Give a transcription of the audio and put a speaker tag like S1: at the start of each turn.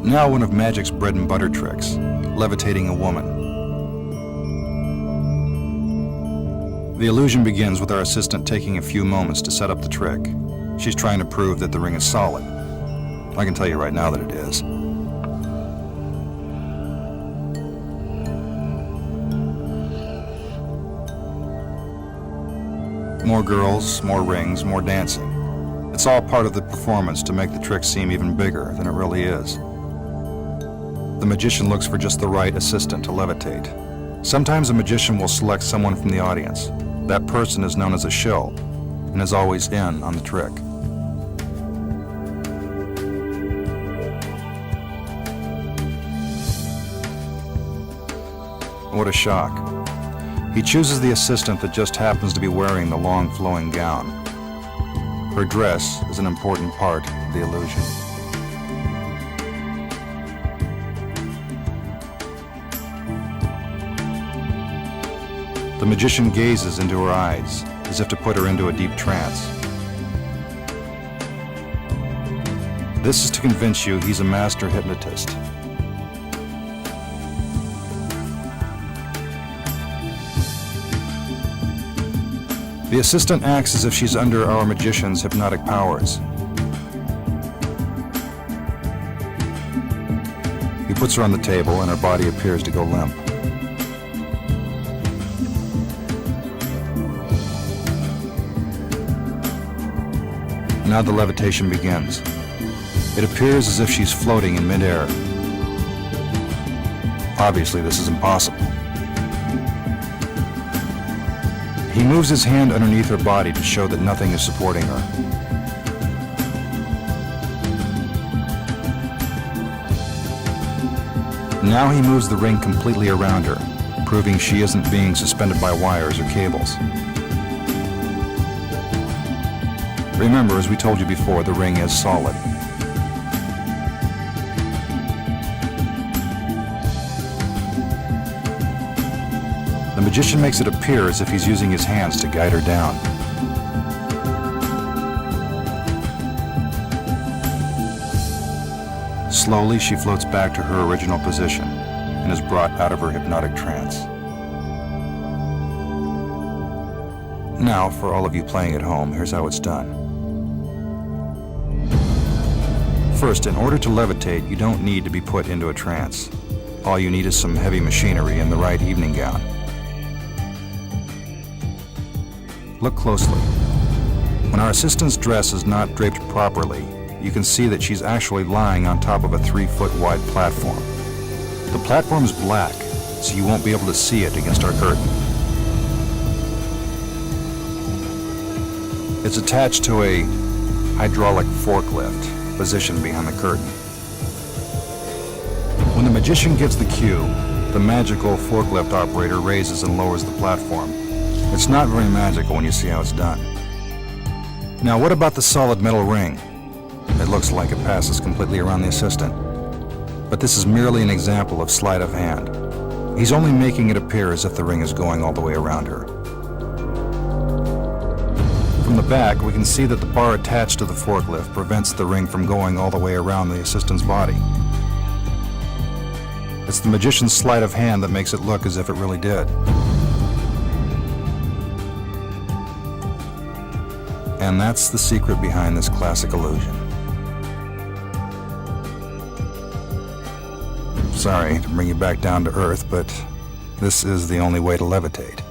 S1: Now one of magic's bread and butter tricks, levitating a woman. The illusion begins with our assistant taking a few moments to set up the trick. She's trying to prove that the ring is solid. I can tell you right now that it is. More girls, more rings, more dancing. It's all part of the performance to make the trick seem even bigger than it really is. The magician looks for just the right assistant to levitate. Sometimes a magician will select someone from the audience. That person is known as a shill and is always in on the trick. What a shock. He chooses the assistant that just happens to be wearing the long flowing gown. Her dress is an important part of the illusion. The magician gazes into her eyes as if to put her into a deep trance. This is to convince you he's a master hypnotist. The assistant acts as if she's under our magician's hypnotic powers. He puts her on the table and her body appears to go limp. Now the levitation begins. It appears as if she's floating in midair. Obviously, this is impossible. He moves his hand underneath her body to show that nothing is supporting her. Now he moves the ring completely around her, proving she isn't being suspended by wires or cables. Remember, as we told you before, the ring is solid. The magician makes it appear as if he's using his hands to guide her down. Slowly, she floats back to her original position and is brought out of her hypnotic trance. Now, for all of you playing at home, here's how it's done. First, in order to levitate, you don't need to be put into a trance. All you need is some heavy machinery and the right evening gown. Look closely. When our assistant's dress is not draped properly, you can see that she's actually lying on top of a 3-foot wide platform. The platform's black, so you won't be able to see it against our curtain. It's attached to a hydraulic forklift positioned behind the curtain. When the magician gives the cue, the magical forklift operator raises and lowers the platform. It's not very magical when you see how it's done. Now, what about the solid metal ring? It looks like it passes completely around the assistant. But this is merely an example of sleight of hand. He's only making it appear as if the ring is going all the way around her. From the back, we can see that the bar attached to the forklift prevents the ring from going all the way around the assistant's body. It's the magician's sleight of hand that makes it look as if it really did. And that's the secret behind this classic illusion. Sorry to bring you back down to earth, but this is the only way to levitate.